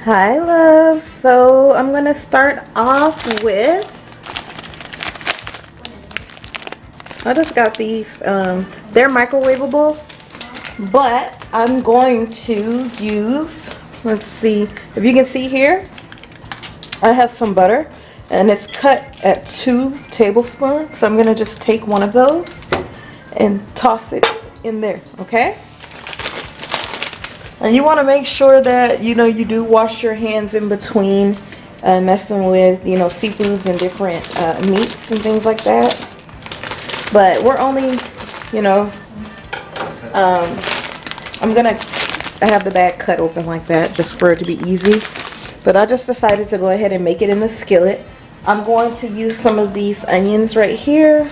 Hi, love. So I'm gonna start off with, I just got these, they're microwavable, but I'm going to use, let's see, if you can see here, I have some butter and it's cut at 2 tablespoons. So I'm gonna just take one of those and toss it in there, okay? And you want to make sure that, you do wash your hands in between messing with, seafoods and different meats and things like that. But we're only, I have the bag cut open like that just for it to be easy. But I just decided to go ahead and make it in the skillet. I'm going to use some of these onions right here.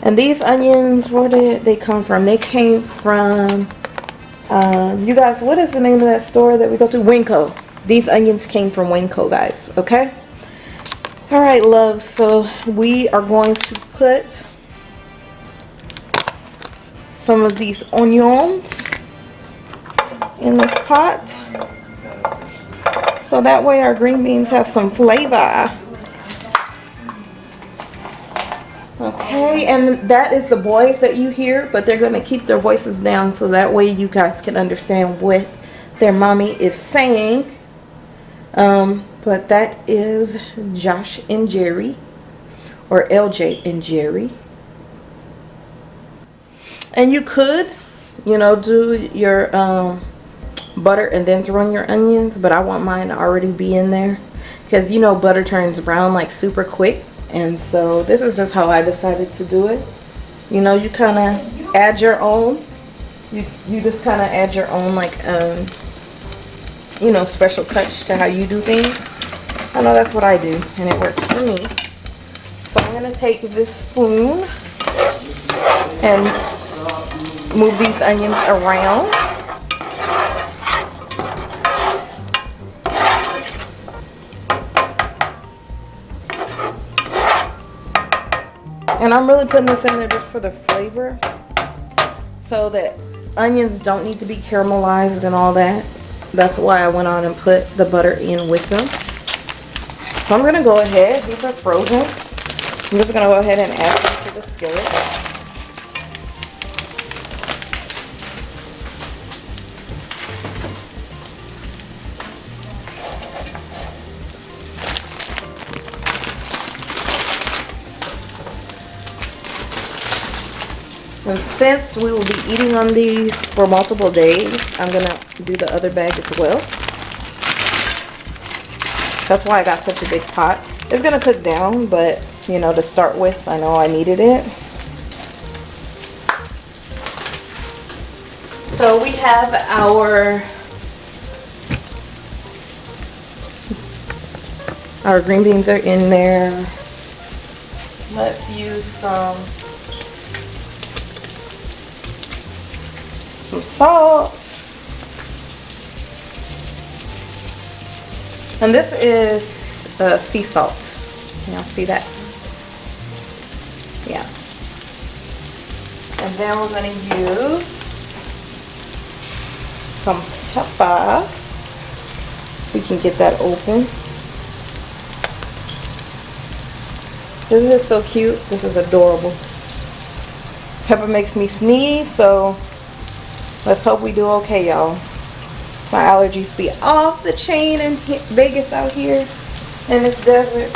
And these onions, where did they come from? They came from... you guys, what is the name of that store that we go to? Winco. These onions came from Winco, guys. Okay? Alright, love. So we are going to put some of these onions in this pot. So that way our green beans have some flavor. Okay, and that is the boys that you hear, but they're going to keep their voices down so that way you guys can understand what their mommy is saying. But that is Josh and Jerry, or LJ and Jerry. And you could, do your butter and then throw in your onions, but I want mine to already be in there because butter turns brown like super quick. And so this is just how I decided to do it. You kind of add your own. You just kind of add your own, like, special touch to how you do things. I know that's what I do, and it works for me. So I'm going to take this spoon and move these onions around. And I'm really putting this in there just for the flavor, so that onions don't need to be caramelized and all that. That's why I went on and put the butter in with them. So I'm going to go ahead, these are frozen. I'm just going to go ahead and add them to the skillet. And since we will be eating on these for multiple days, I'm going to do the other bag as well. That's why I got such a big pot. It's going to cook down, but, to start with, I know I needed it. So we have our green beans are in there. Let's use some salt. And this is sea salt. Y'all see that? Yeah. And then we're going to use some pepper. We can get that open. Isn't it so cute? This is adorable. Pepper makes me sneeze, so let's hope we do okay, y'all. My allergies be off the chain in Vegas out here in this desert.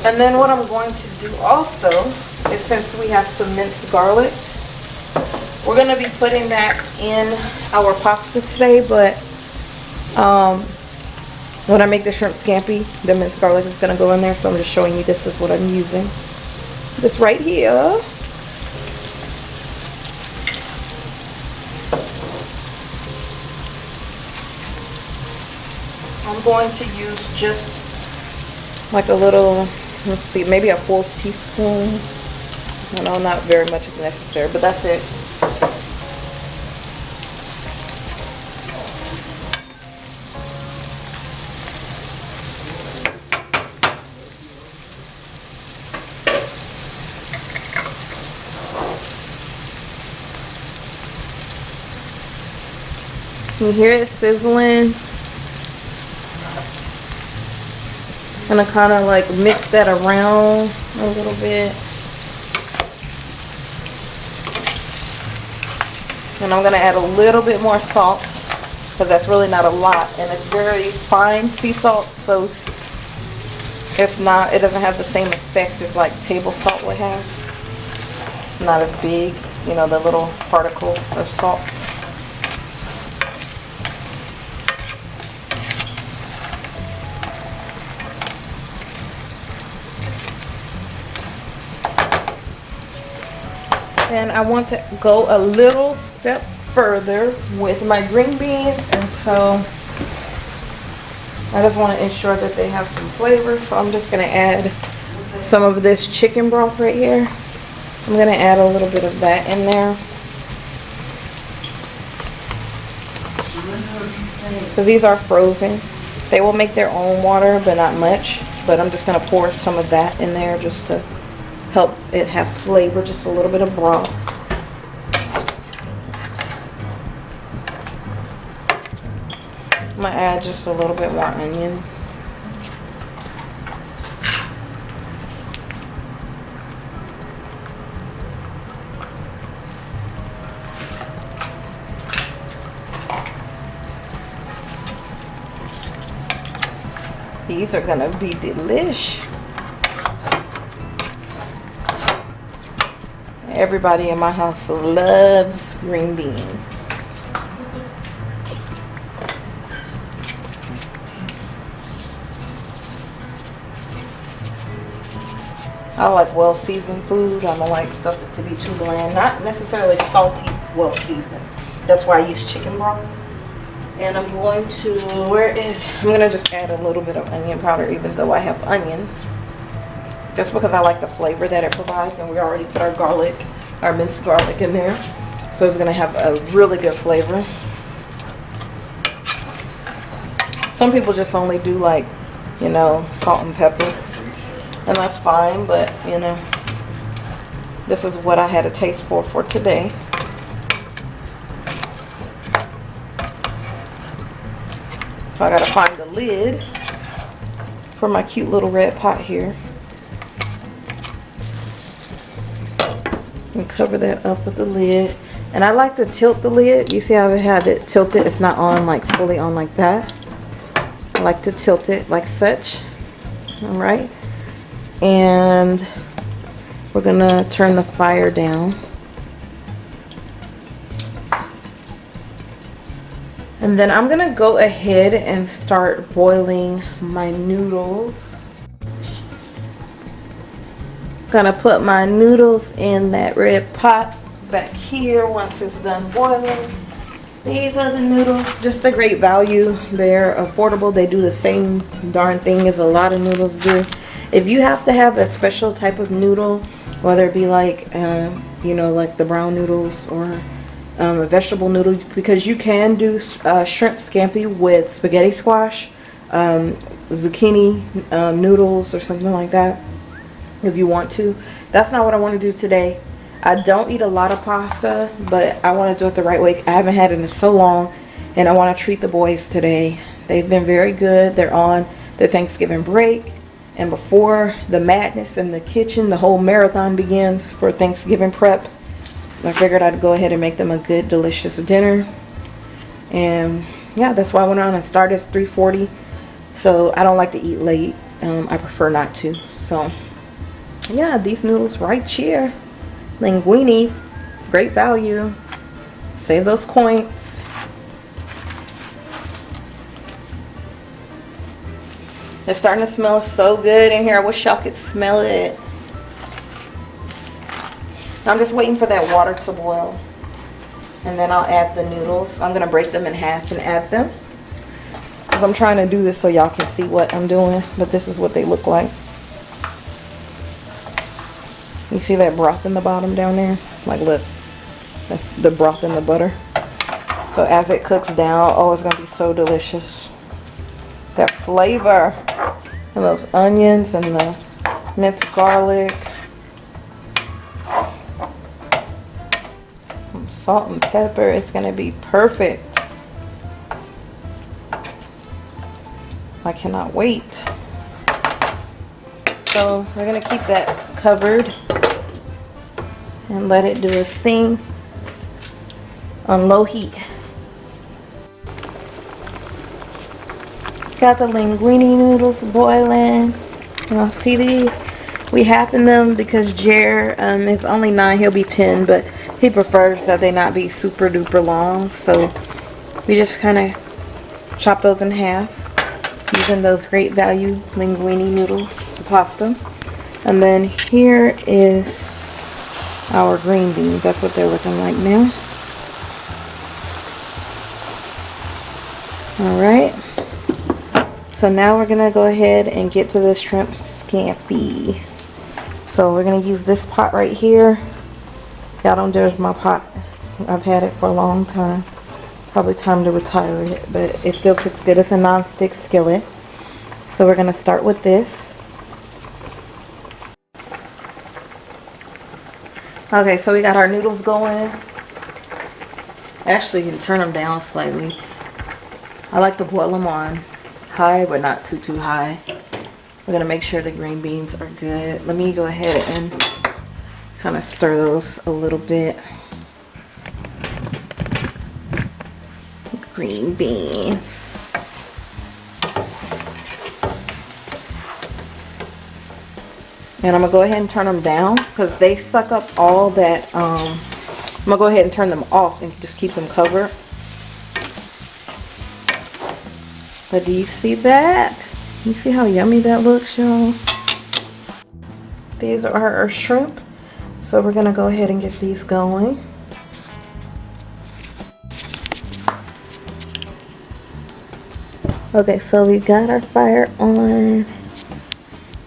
And then what I'm going to do also is, since we have some minced garlic, we're going to be putting that in our pasta today. But when I make the shrimp scampi, the minced garlic is going to go in there. So I'm just showing you this is what I'm using. This right here. I'm going to use just like a little, let's see, maybe a full teaspoon. I know not very much is necessary, but that's it. You hear it sizzling. Gonna kind of like mix that around a little bit. And I'm gonna add a little bit more salt because that's really not a lot, and it's very fine sea salt, so it doesn't have the same effect as like table salt would have. It's not as big, you know, the little particles of salt. And I want to go a little step further with my green beans, and so I just want to ensure that they have some flavor. So I'm just going to add some of this chicken broth right here. I'm going to add a little bit of that in there, because these are frozen. They will make their own water, but not much. But I'm just going to pour some of that in there just to help it have flavor, just a little bit of broth. I'm gonna add just a little bit more onions. These are gonna be delish. Everybody in my house loves green beans. I like well-seasoned food. I don't like stuff to be too bland. Not necessarily salty, well-seasoned. That's why I use chicken broth. And I'm going to, I'm going to just add a little bit of onion powder, even though I have onions. Just because I like the flavor that it provides. And we already put our garlic, our minced garlic in there. So it's going to have a really good flavor. Some people just only do like, you know, salt and pepper. And that's fine, but you know, this is what I had a taste for today. So I gotta find the lid for my cute little red pot here. And cover that up with the lid. And I like to tilt the lid. You see how I had it tilted? It's not on like fully on like that. I like to tilt it like such. All right. And we're gonna turn the fire down. And then I'm gonna go ahead and start boiling my noodles. Gonna put my noodles in that red pot back here once it's done boiling. These are the noodles, just a great value. They're affordable. They do the same darn thing as a lot of noodles do. If you have to have a special type of noodle, whether it be like, you know, like the brown noodles or a vegetable noodle, because you can do shrimp scampi with spaghetti squash, zucchini noodles or something like that, if you want to. That's not what I want to do today. I don't eat a lot of pasta, but I want to do it the right way. I haven't had it in so long, and I want to treat the boys today. They've been very good. They're on their Thanksgiving break. And before the madness in the kitchen, the whole marathon begins for Thanksgiving prep, I figured I'd go ahead and make them a good, delicious dinner. And yeah, that's why I went on and started at 3:40. So I don't like to eat late. I prefer not to. So yeah, these noodles right here. Linguine, great value. Save those coins. It's starting to smell so good in here. I wish y'all could smell it. I'm just waiting for that water to boil. And then I'll add the noodles. I'm going to break them in half and add them. I'm trying to do this so y'all can see what I'm doing. But this is what they look like. You see that broth in the bottom down there? Like, look. That's the broth in the butter. So as it cooks down, oh, it's going to be so delicious. That flavor. And those onions and the minced garlic. Some salt and pepper. It's going to be perfect. I cannot wait. So we're gonna keep that covered and let it do its thing on low heat. Got the linguine noodles boiling. Y'all see these? We happen them because Jer is only 9, he'll be 10, but he prefers that they not be super duper long. So we just kind of chop those in half using those Great Value linguine noodles, the pasta. And then here is our green beans. That's what they're looking like now. Alright. So now we're going to go ahead and get to the shrimp scampi. So we're going to use this pot right here. Y'all don't judge my pot. I've had it for a long time. Probably time to retire it, but it still cooks good. It's a non-stick skillet. So we're going to start with this. Okay, so we got our noodles going. Actually, you can turn them down slightly. I like to boil them on high, but not too high. We're gonna make sure the green beans are good. Let me go ahead and kind of stir those a little bit. Green beans. And I'm gonna go ahead and turn them down because they suck up all that. I'm gonna go ahead and turn them off and just keep them covered. But do you see that? You see how yummy that looks, y'all? These are our shrimp. So we're gonna go ahead and get these going. Okay, so we've got our fire on.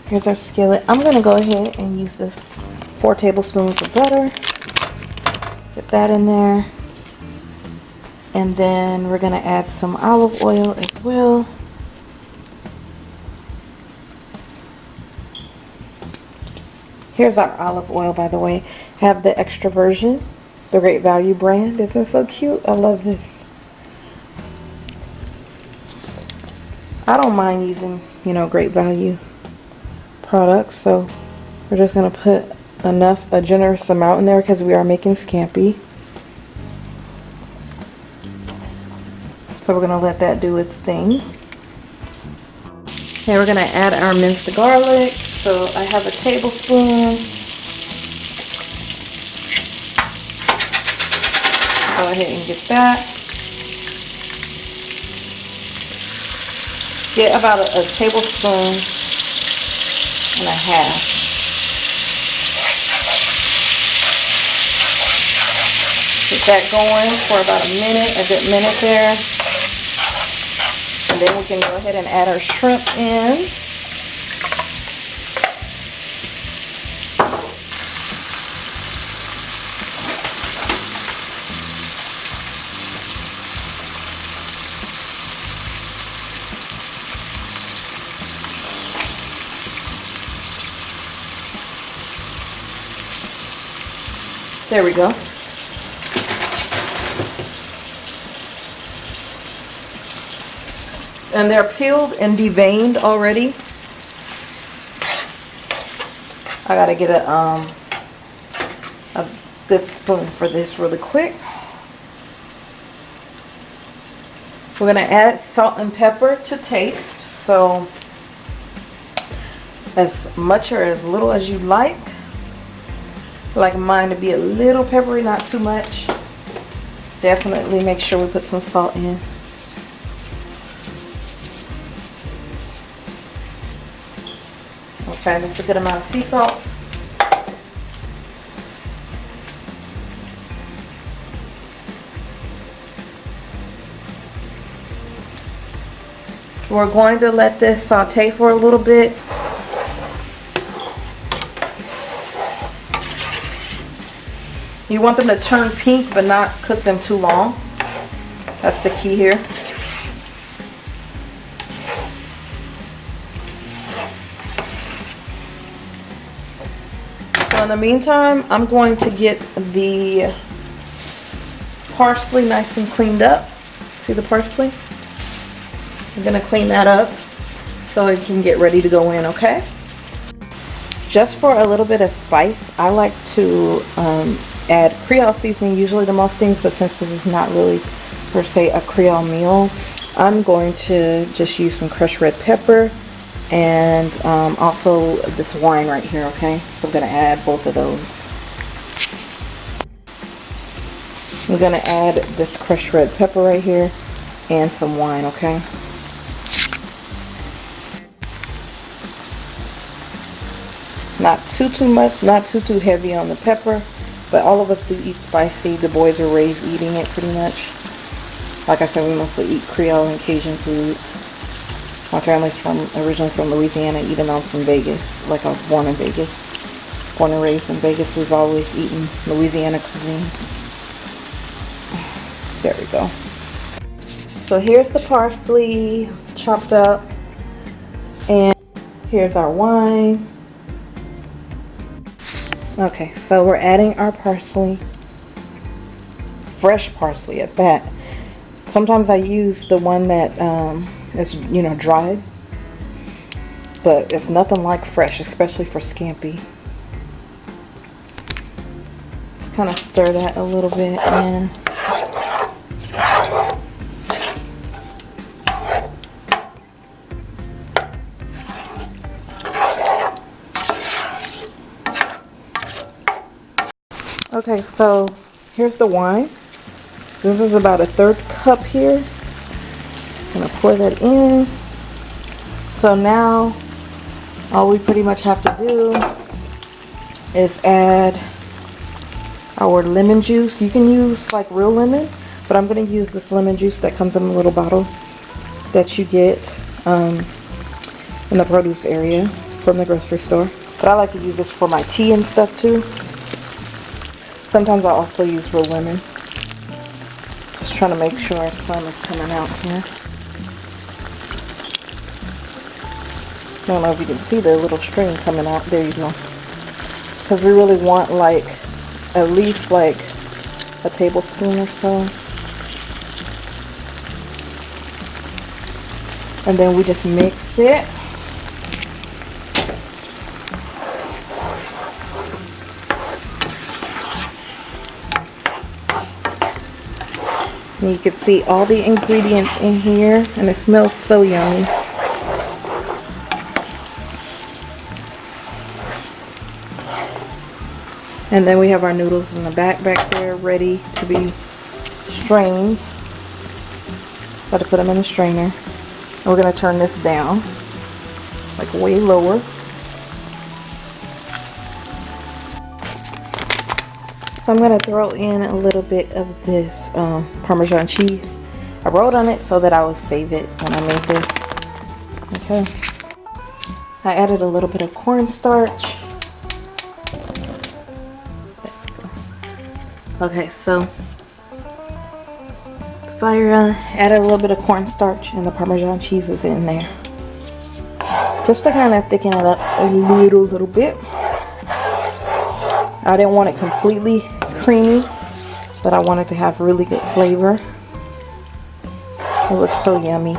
Here's our skillet. I'm gonna go ahead and use this 4 tablespoons of butter. Get that in there. And then we're gonna add some olive oil as well. Here's our olive oil, by the way. Have the extra virgin, the Great Value brand. Isn't it so cute? I love this. I don't mind using, you know, Great Value products, so we're just gonna put a generous amount in there because we are making scampi. So we're gonna let that do its thing. Okay, we're gonna add our minced garlic. So I have a tablespoon. Go ahead and get that. Get about a tablespoon and a half. Get that going for about a good minute there. And then we can go ahead and add our shrimp in. There we go. And they're peeled and deveined already. I gotta get a good spoon for this really quick. We're gonna add salt and pepper to taste. So as much or as little as you like. I like mine to be a little peppery, not too much. Definitely make sure we put some salt in. Okay, that's a good amount of sea salt. We're going to let this saute for a little bit. You want them to turn pink but not cook them too long. That's the key here. So in the meantime, I'm going to get the parsley nice and cleaned up. See the parsley? I'm going to clean that up. so it can get ready to go in, okay? Just for a little bit of spice, I like to add Creole seasoning usually to most things, but since this is not really per se a Creole meal, I'm going to just use some crushed red pepper and also this wine right here, okay? So I'm going to add both of those. I'm going to add this crushed red pepper right here and some wine, okay? Not too much, not too heavy on the pepper, but all of us do eat spicy. The boys are raised eating it pretty much. Like I said, we mostly eat Creole and Cajun food. My family's originally from Louisiana, even though I'm from Vegas. Like I was born in Vegas. Born and raised in Vegas, we've always eaten Louisiana cuisine. There we go. So here's the parsley chopped up. And here's our wine. Okay, so we're adding our parsley. Fresh parsley at that. Sometimes I use the one that is, you know, dried, but it's nothing like fresh, especially for scampi. Just kind of stir that a little bit in. Okay, so here's the wine. This is about a 1/3 cup here. I'm gonna pour that in. So now all we pretty much have to do is add our lemon juice. You can use like real lemon, but I'm gonna use this lemon juice that comes in a little bottle that you get in the produce area from the grocery store. But I like to use this for my tea and stuff too. Sometimes I also use real lemon. Just trying to make sure some is coming out here. I don't know if you can see the little string coming out. There you go. Because we really want like at least like a tablespoon or so. And then we just mix it. And you can see all the ingredients in here, and it smells so yummy. And then we have our noodles in the back there ready to be strained. Got to put them in the strainer. And we're going to turn this down, like way lower. So I'm going to throw in a little bit of this Parmesan cheese. I wrote on it so that I would save it when I made this. Okay. I added a little bit of cornstarch. Okay, so fire on, added a little bit of cornstarch, and the Parmesan cheese is in there. Just to kind of thicken it up a little bit. I didn't want it completely creamy, but I wanted to have really good flavor. It looks so yummy.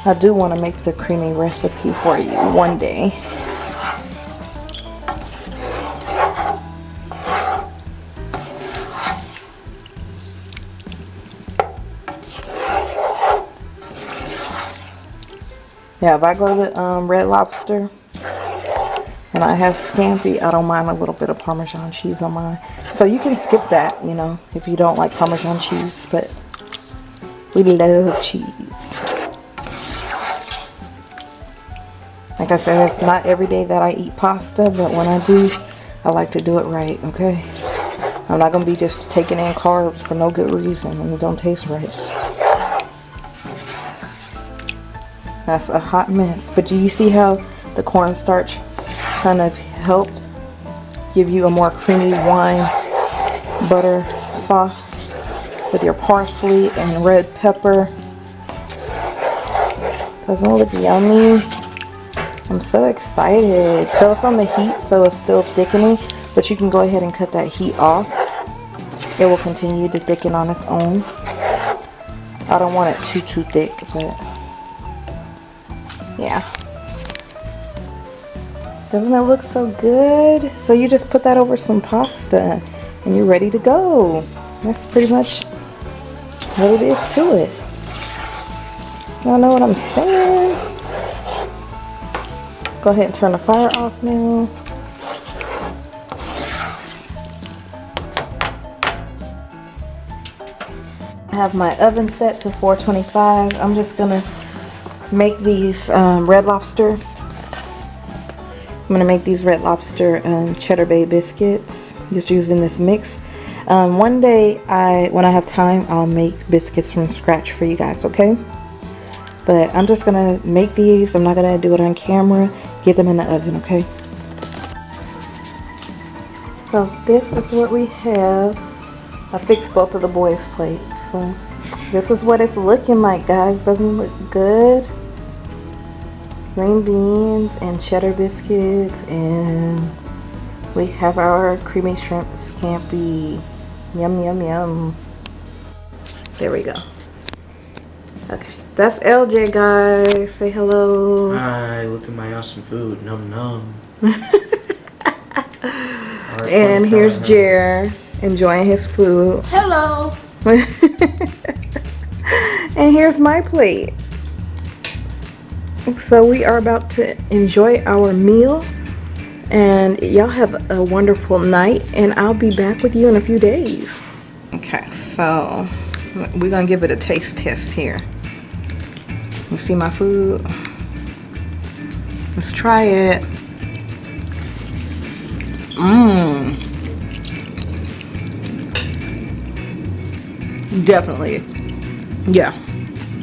I do want to make the creamy recipe for you one day. Yeah, if I go to Red Lobster and I have scampi, I don't mind a little bit of Parmesan cheese on mine. So you can skip that, you know, if you don't like Parmesan cheese, but we love cheese. Like I said, it's not every day that I eat pasta, but when I do, I like to do it right, okay? I'm not going to be just taking in carbs for no good reason and it don't taste right. That's a hot mess. But do you see how the cornstarch kind of helped give you a more creamy wine butter sauce with your parsley and red pepper? Doesn't it look yummy? I'm so excited. So it's on the heat, so it's still thickening, but you can go ahead and cut that heat off. it will continue to thicken on its own. I don't want it too thick, but yeah. Doesn't it look so good? So you just put that over some pasta and you're ready to go. That's pretty much what it is to it. Y'all know what I'm saying? Go ahead and turn the fire off now. I have my oven set to 425. I'm just gonna make these Red Lobster. I'm gonna make these Red Lobster Cheddar Bay biscuits, just using this mix. One day, when I have time, I'll make biscuits from scratch for you guys, okay? But I'm just gonna make these. I'm not gonna do it on camera. Get them in the oven, okay? So this is what we have. I fixed both of the boys' plates. So this is what it's looking like, guys. Doesn't it look good? Green beans and cheddar biscuits, and we have our creamy shrimp scampi. Yum, yum, yum. There we go. Okay, that's LJ, guys. Say hello. Hi, look at my awesome food. Num num. And here's Jer enjoying his food. Hello. And here's my plate. So we are about to enjoy our meal, and y'all have a wonderful night, and I'll be back with you in a few days. Okay, so we're gonna give it a taste test here. You see my food? Let's try it. Definitely. Yeah.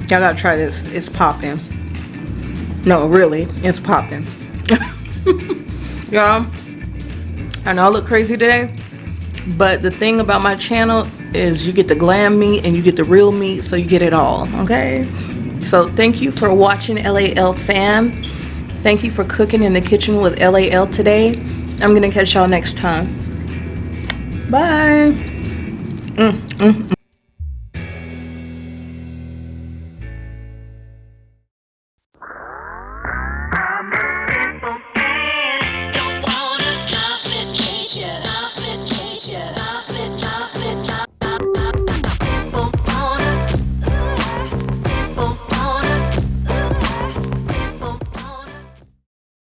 Y'all gotta try this. It's popping. No, really, it's popping. Y'all, I know I look crazy today, but the thing about my channel is you get the glam meat and you get the real meat, so you get it all, okay? So thank you for watching L.A.L fam. Thank you for cooking in the kitchen with L.A.L today. I'm gonna catch y'all next time. Bye.